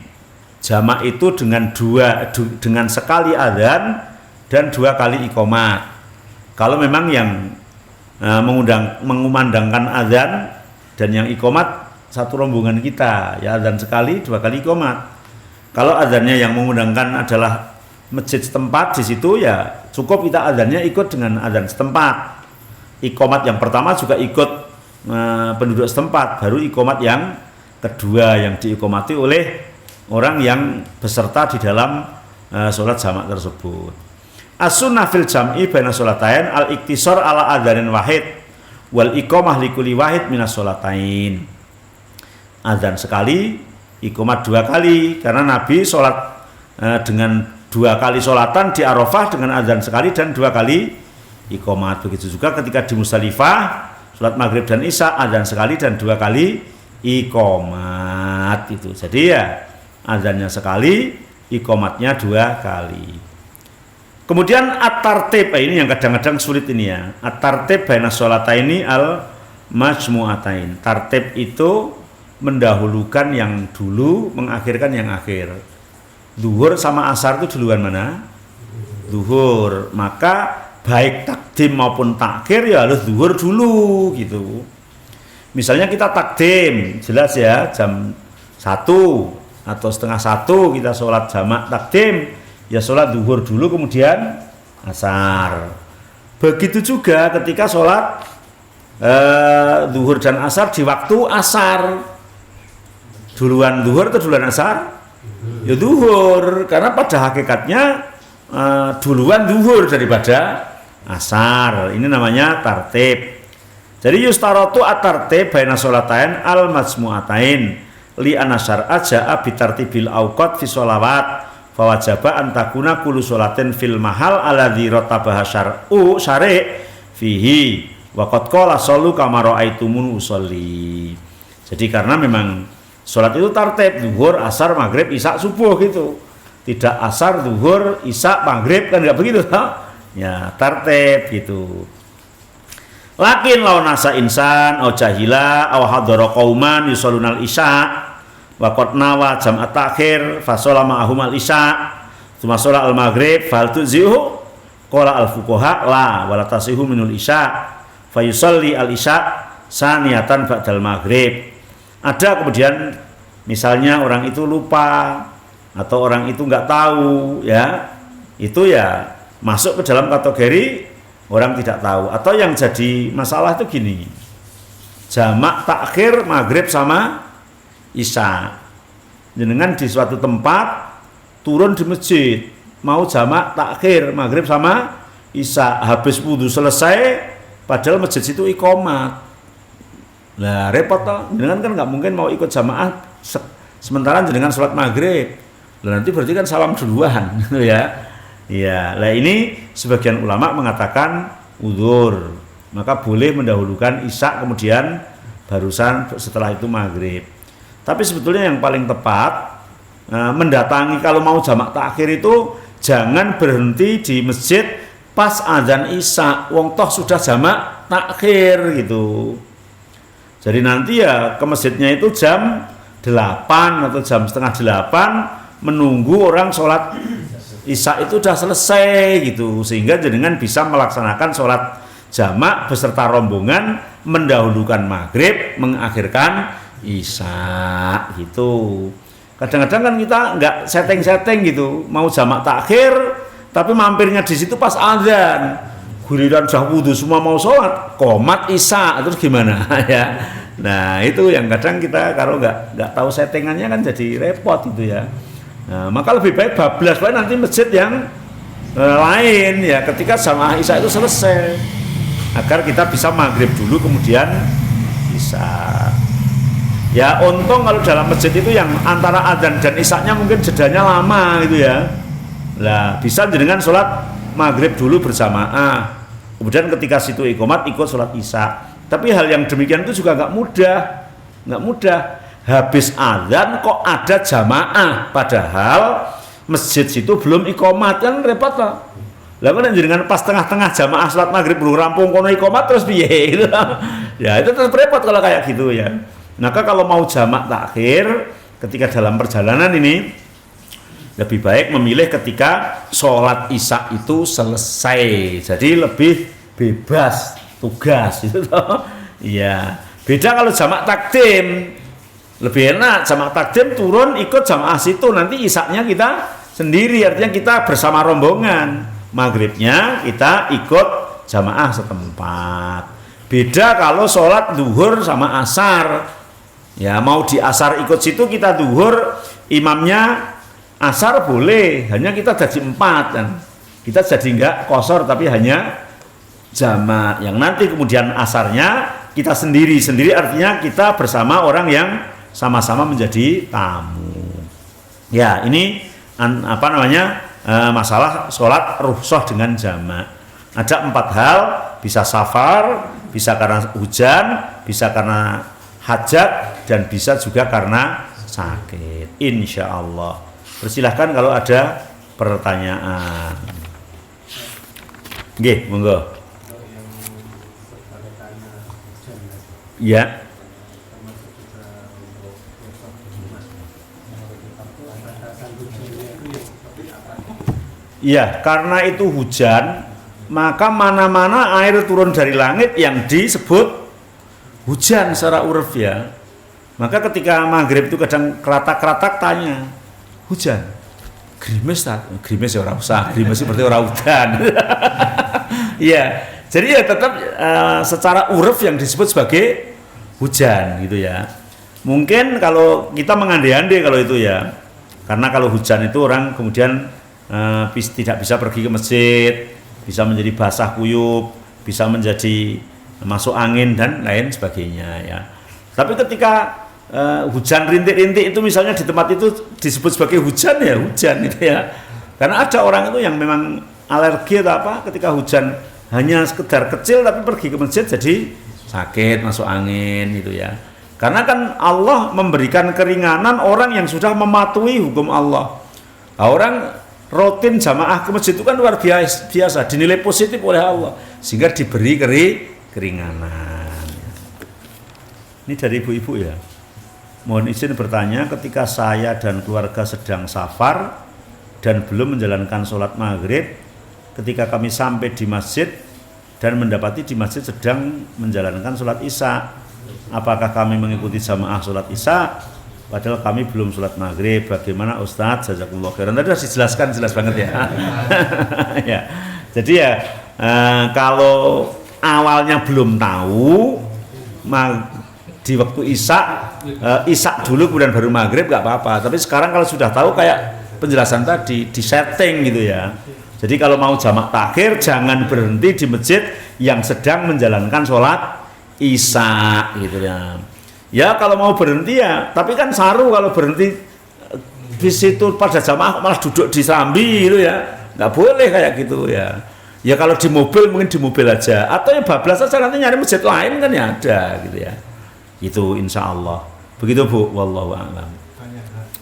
A: Jamak itu dengan sekali adzan dan 2 kali iqamat. Kalau memang yang mengumandangkan adzan dan yang iqamat satu rombongan kita, ya adzan sekali 2 kali iqamat. Kalau adzannya yang mengundangkan adalah masjid setempat, di situ ya cukup kita adzannya ikut dengan adzan setempat. Iqamat yang pertama juga ikut penduduk setempat, baru iqamat yang kedua yang diiqamati oleh orang yang beserta di dalam sholat jamak tersebut. As-sunnah fil jam'i baina sholatain al-iktisar ala adzanin wahid wal iqamah likulli wahid minas sholatain. Adzan sekali, iqamat 2 kali, karena Nabi sholat dengan 2 kali sholatan di Arafah dengan adzan sekali dan 2 kali iqamat. Begitu juga ketika di Musdalifah sholat maghrib dan isya adzan sekali dan 2 kali iqamat itu. Jadi ya adzannya sekali, iqamatnya 2 kali. Kemudian at-tartib, ini yang kadang-kadang sulit ini ya. At-tartib baina sholataini al-majmu'atain. Tartib itu mendahulukan yang dulu, mengakhirkan yang akhir. Zuhur sama asar itu duluan mana? Zuhur. Maka baik takdim maupun takhir ya harus zuhur dulu gitu. Misalnya kita takdim, jelas ya jam 1 atau setengah 1 kita sholat jamak takdim, ya sholat zuhur dulu kemudian asar. Begitu juga ketika sholat zuhur dan asar di waktu asar. Duluan zuhur atau duluan asar? Ya zuhur, karena pada hakikatnya duluan zuhur daripada asar. Ini namanya tartib. Jadi yustaratu at-tartib baina sholatain al-majmu'atain li anna syar'a ja'a bi tartibil awqat fi sholawat fa wajaba an takuna kullu sholatin fil mahal alladzi rattabaha syari' fihi wa qad qala shallu kama ra'aitumun usolli. Jadi karena memang sholat itu tartib, zuhur, asar, maghrib, isya, subuh gitu. Tidak asar, zuhur, isya, maghrib, kan enggak begitu toh? Ya, tartib gitu. Lakin lawan nasa insan au jahila au hadara qauman yusallunal isya wa qad nawa jam'at ta'khir fa shala ma'ahum al isya tsumma shala al maghrib fal tuzihu qala al fuqaha la wala tasihu minul isya fa yusalli al isya saniyatan ba'dal maghrib. Ada kemudian misalnya orang itu lupa atau orang itu nggak tahu, ya itu ya masuk ke dalam kategori orang tidak tahu. Atau yang jadi masalah itu gini, jamak takhir maghrib sama isya. Jenengan di suatu tempat turun di masjid mau jamak takhir maghrib sama isya, habis wudhu selesai padahal masjid itu iqomat. Lah repot toh, jenengan kan nggak mungkin mau ikut jamaah sementara jenengan sholat maghrib. Lah nanti berarti kan salam duluan ya. Ya, lah ini sebagian ulama mengatakan udzur, maka boleh mendahulukan isya kemudian barusan setelah itu maghrib. Tapi sebetulnya yang paling tepat mendatangi kalau mau jamak takhir itu jangan berhenti di masjid pas azan isya, wong toh sudah jamak takhir gitu. Jadi nanti ya ke masjidnya itu jam 8 atau jam setengah 8 menunggu orang sholat isya itu sudah selesai gitu, sehingga jenengan bisa melaksanakan sholat jamak beserta rombongan, mendahulukan maghrib, mengakhirkan isya gitu. Kadang-kadang kan kita nggak setting gitu, mau jamak takhir tapi mampirnya di situ pas azan, giliran sudah wudhu semua mau sholat, qomat isya, terus gimana ya? Nah itu yang kadang kita kalau nggak tahu settingannya kan jadi repot itu ya. Nah, maka lebih baik bablas baik nanti masjid yang lain ya ketika jamaah isya itu selesai, agar kita bisa maghrib dulu kemudian isya. Ya untung kalau dalam masjid itu yang antara adzan dan isyanya mungkin jedanya lama gitu ya. Lah bisa jenengan sholat maghrib dulu berjamaah, kemudian ketika situ iqomat ikut sholat isya. Tapi hal yang demikian itu juga nggak mudah. Habis azan kok ada jamaah, padahal masjid situ belum iqomat, kan repot lah. Lah kan jenengan pas tengah-tengah jamaah salat maghrib belum rampung kono iqomat terus piye gitu. Ya itu tetap repot kalau kayak gitu ya. Maka kalau mau jamak takhir ketika dalam perjalanan ini lebih baik memilih ketika sholat isya itu selesai. Jadi lebih bebas tugas gitu toh. Iya. Beda kalau jamak takdim. Lebih enak jamak takdim turun ikut jamaah situ, nanti isyanya kita sendiri, artinya kita bersama rombongan. Maghribnya kita ikut jamaah setempat. Beda kalau sholat zuhur sama asar. Ya mau di asar ikut situ kita zuhur, imamnya asar boleh, hanya kita jadi 4 kan. Kita jadi enggak qashar tapi hanya jamak. Yang nanti kemudian asarnya kita sendiri artinya kita bersama orang yang sama-sama menjadi tamu. Ya, ini masalah sholat rukhsah dengan jamak. Ada 4 hal, bisa safar, bisa karena hujan, bisa karena hajat, dan bisa juga karena sakit. Insya Allah. Persilahkan kalau ada pertanyaan. Nggih, monggo. Ya. Ya, karena itu hujan, maka mana-mana air turun dari langit yang disebut hujan secara uruf ya. Maka ketika maghrib itu kadang keratak-keratak tanya, hujan. Grimis ya ora usah, grimis seperti ora udan. Iya. Jadi ya tetap secara uruf yang disebut sebagai hujan gitu ya. Mungkin kalau kita mengandai-andai kalau itu ya. Karena kalau hujan itu orang kemudian tidak bisa pergi ke masjid, bisa menjadi basah kuyup, bisa menjadi masuk angin dan lain sebagainya ya. Tapi ketika hujan rintik-rintik itu misalnya di tempat itu disebut sebagai hujan ya hujan itu ya. Karena ada orang itu yang memang alergi atau apa ketika hujan hanya sekedar kecil tapi pergi ke masjid jadi sakit, masuk angin gitu ya. Karena kan Allah memberikan keringanan orang yang sudah mematuhi hukum Allah. Nah, orang rutin jamaah ke masjid itu kan luar biasa, dinilai positif oleh Allah sehingga diberi keringanan. Ini dari ibu-ibu ya. Mohon izin bertanya, ketika saya dan keluarga sedang safar dan belum menjalankan sholat maghrib, ketika kami sampai di masjid dan mendapati di masjid sedang menjalankan sholat isya, apakah kami mengikuti jamaah sholat isya padahal kami belum sholat maghrib? Bagaimana Ustadz? Jazakumullah khairan. Tadi sudah dijelaskan, jelas banget ya. Ya. Jadi ya kalau awalnya belum tahu di waktu isya dulu kemudian baru maghrib nggak apa-apa. Tapi sekarang kalau sudah tahu kayak penjelasan tadi di setting gitu ya. Jadi kalau mau jamak takhir jangan berhenti di masjid yang sedang menjalankan sholat isya gitu ya. Ya kalau mau berhenti ya, tapi kan saru kalau berhenti di situ pada jamaah malah duduk di sambi gitu ya. Nggak boleh kayak gitu ya. Ya kalau di mobil mungkin di mobil aja, atau ya bablas aja nanti nyari masjid lain kan ya ada gitu ya. Itu insya Allah. Begitu Bu, wallahu a'lam.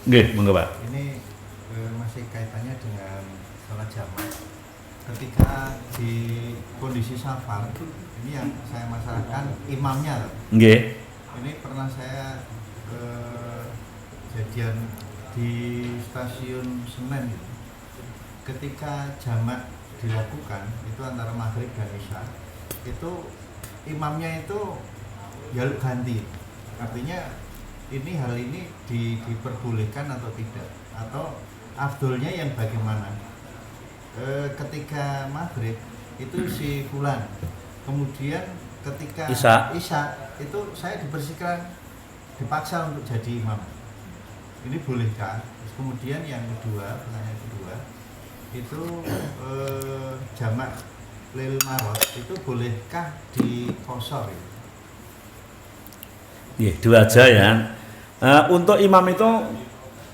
A: Nggih, monggo Pak.
B: Ini masih kaitannya dengan sholat jamaah. Ketika di kondisi safar, ini yang saya masalahkan imamnya.
A: Nggih.
B: Ini pernah saya kejadian di stasiun Senen. Ketika jamak dilakukan itu antara maghrib dan isya, itu imamnya itu jaluk ganti. Artinya hal ini diperbolehkan atau tidak, atau afdolnya yang bagaimana? Ketika maghrib itu si fulan, kemudian ketika isya itu saya dibersihkan, dipaksa untuk jadi imam. Ini bolehkah? Terus kemudian yang kedua, pertanyaan kedua, itu jamak lil marot itu bolehkah dikosor?
A: Ya, dua aja ya. Untuk imam itu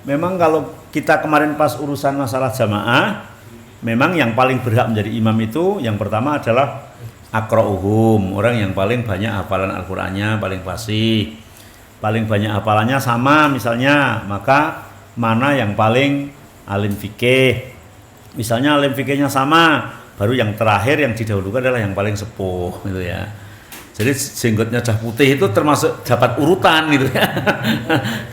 A: memang kalau kita kemarin pas urusan masalah jamaah, memang yang paling berhak menjadi imam itu yang pertama adalah aqra'uhum, orang yang paling banyak hafalan Al-Qur'annya, paling fasih, paling banyak hafalannya sama misalnya, maka mana yang paling alim fikih. Misalnya alim fikihnya sama, baru yang terakhir yang didahulukan adalah yang paling sepuh gitu ya. Jadi jenggotnya dah putih itu termasuk dapat urutan gitu ya.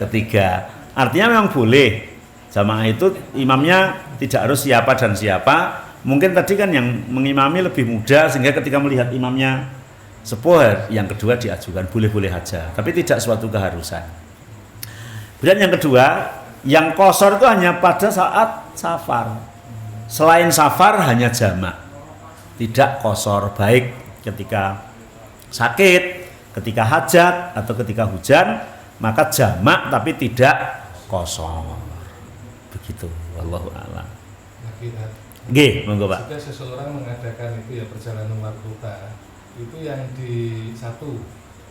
A: Ketiga. Artinya memang boleh. Jamaah itu imamnya tidak harus siapa dan siapa. Mungkin tadi kan yang mengimami lebih muda sehingga ketika melihat imamnya sepuh, yang kedua diajukan boleh-boleh aja, tapi tidak suatu keharusan. Kemudian yang kedua, yang qashar itu hanya pada saat safar. Selain safar hanya jamak. Tidak qashar, baik ketika sakit, ketika hajat atau ketika hujan, maka jamak tapi tidak qashar. Begitu, wallahu a'lam. Nggih, monggo Pak.
C: Jika seseorang mengadakan itu ya perjalanan luar kota, itu yang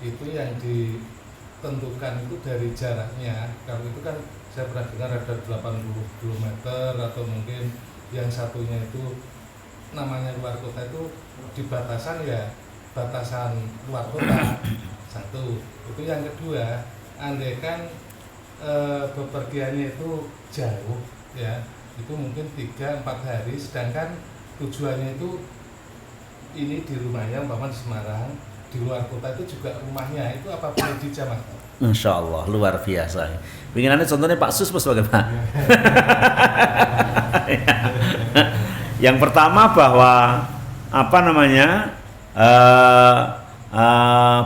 C: itu yang ditentukan itu dari jaraknya. Kalau itu kan saya pernah dengar ada 80 km atau mungkin yang satunya itu namanya luar kota itu di batasan ya batasan luar kota satu. Itu yang kedua, andaikan bepergiannya itu jauh ya, itu mungkin 3-4 hari, sedangkan tujuannya itu ini di rumahnya umpama di Semarang, di luar kota itu juga rumahnya, itu apa boleh dijamak?
A: Insya Allah luar biasa. Pengenannya contohnya Pak Sus bagaimana? Yang pertama bahwa apa namanya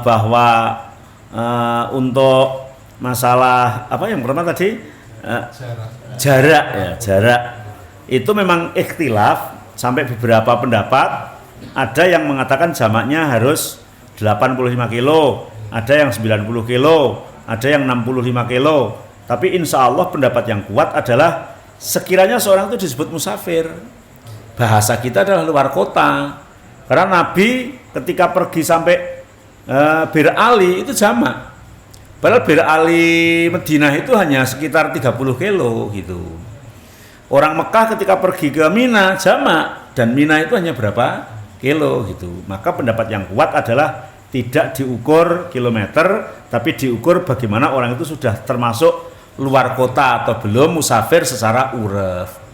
A: bahwa untuk masalah apa yang pertama tadi jarak ya, jarak itu memang ikhtilaf sampai beberapa pendapat. Ada yang mengatakan jamaknya harus 85 kilo, ada yang 90 kilo, ada yang 65 kilo. Tapi insya Allah pendapat yang kuat adalah sekiranya seorang itu disebut musafir, bahasa kita adalah luar kota. Karena Nabi ketika pergi sampai Bir Ali itu jamak. Padahal Bir Ali Madinah itu hanya sekitar 30 kilo gitu. Orang Mekah ketika pergi ke Mina jamak, dan Mina itu hanya berapa kilo gitu. Maka pendapat yang kuat adalah tidak diukur kilometer, tapi diukur bagaimana orang itu sudah termasuk luar kota atau belum, musafir secara uruf.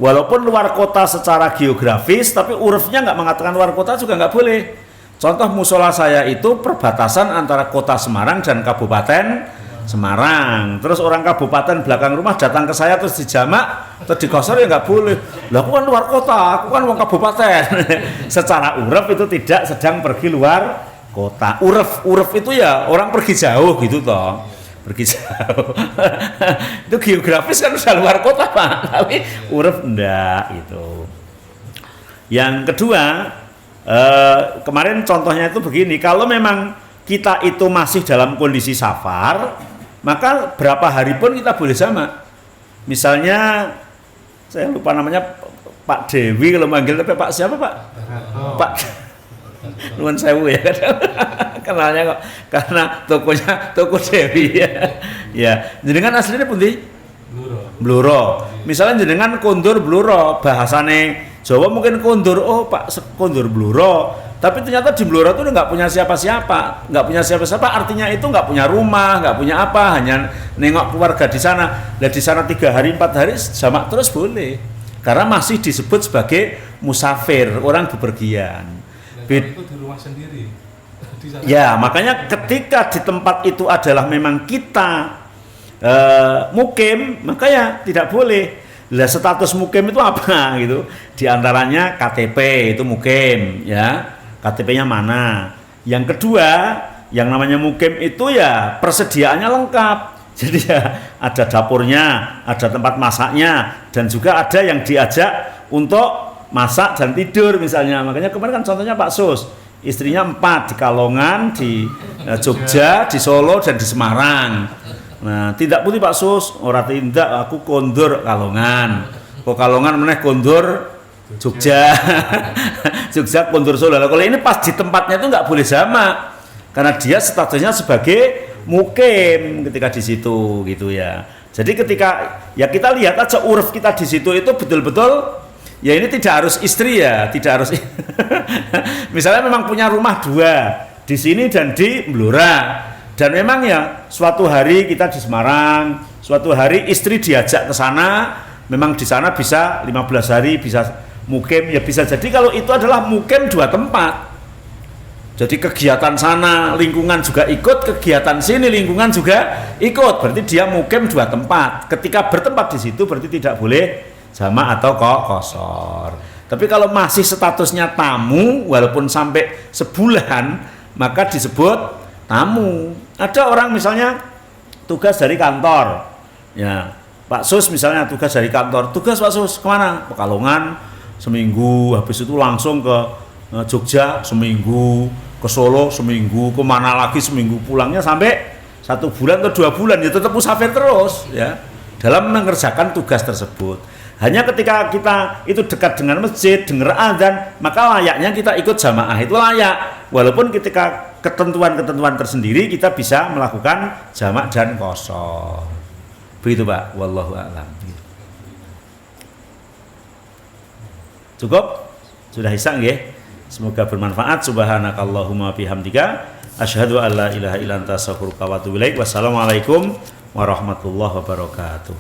A: Walaupun luar kota secara geografis, tapi urufnya nggak mengatakan luar kota juga nggak boleh. Contoh musola saya itu perbatasan antara kota Semarang dan Kabupaten Semarang. Terus orang kabupaten belakang rumah datang ke saya terus dijamak, terus digosor, ya nggak boleh. Lah aku kan luar kota, aku kan orang kabupaten. Secara uruf itu tidak sedang pergi luar kota. Uruf itu ya orang pergi jauh gitu toh. Pergi jauh. Itu geografis kan udah luar kota Pak, tapi uruf enggak gitu. Yang kedua, kemarin contohnya itu begini, kalau memang kita itu masih dalam kondisi safar, maka berapa hari pun kita boleh jamak. Misalnya saya lupa namanya Pak Dewi, kalau manggil tapi Pak siapa Pak? Pak Nuwun sewu ya, kenalnya kok karena tokonya toko Dewi ya. Ya, jenengan aslinya pundi? Bluro. Misalnya jenengan kondur Bluro, bahasane Jawa mungkin kondur, oh Pak kondur Bluro. Tapi ternyata di Bluro itu nggak punya siapa-siapa, artinya itu nggak punya rumah, nggak punya apa, hanya nengok keluarga di sana. Nah di sana 3 hari 4 hari jamak terus boleh, karena masih disebut sebagai musafir, orang bepergian.
C: Itu di rumah sendiri.
A: Ya, makanya ketika di tempat itu adalah memang kita mukim, maka ya tidak boleh. Lah status mukim itu apa gitu? Di antaranya KTP itu mukim, ya. KTP-nya mana? Yang kedua, yang namanya mukim itu ya persediaannya lengkap. Jadi ya ada dapurnya, ada tempat masaknya, dan juga ada yang diajak untuk masak dan tidur misalnya. Makanya kemarin kan contohnya Pak Sus, istrinya 4 di Kalongan, di Jogja, di Solo, dan di Semarang. Nah, tidak putih Pak Sus, ora tindak aku kondur Kalongan. Kok Kalongan meneh kondur Jogja. Jogja kondur Solo. Kalau ini pas di tempatnya itu nggak boleh jamak, karena dia statusnya sebagai mukim ketika di situ gitu ya. Jadi ketika ya kita lihat aja uruf kita di situ itu betul-betul ya, ini tidak harus istri ya, tidak harus. Misalnya memang punya rumah 2 di sini dan di Blora, dan memang ya suatu hari kita di Semarang, suatu hari istri diajak ke sana, memang di sana bisa 15 hari bisa mukim, ya bisa jadi kalau itu adalah mukim 2 tempat. Jadi kegiatan sana lingkungan juga ikut, kegiatan sini lingkungan juga ikut, berarti dia mukim 2 tempat. Ketika bertempat di situ berarti tidak boleh jamak atau qasar. Tapi kalau masih statusnya tamu walaupun sampai sebulan, maka disebut tamu. Ada orang misalnya tugas dari kantor, ya Pak Sus misalnya tugas dari kantor, tugas Pak Sus kemana? Pekalongan seminggu, habis itu langsung ke Jogja seminggu, ke Solo seminggu, kemana lagi seminggu, pulangnya sampai 1 bulan atau 2 bulan, ya tetap musafir terus ya dalam mengerjakan tugas tersebut. Hanya ketika kita itu dekat dengan masjid, dengar adzan, maka layaknya kita ikut jamaah, itu layak. Walaupun ketika ketentuan-ketentuan tersendiri kita bisa melakukan jamak dan qasar. Begitu Pak, wallahu a'lam. Cukup? Sudah isya nggih? Semoga bermanfaat. Subhanakallahumma bihamdika asyhadu an la ilaha illa anta astaghfiruka wa atubu ilaik. Wassalamualaikum warahmatullahi wabarakatuh.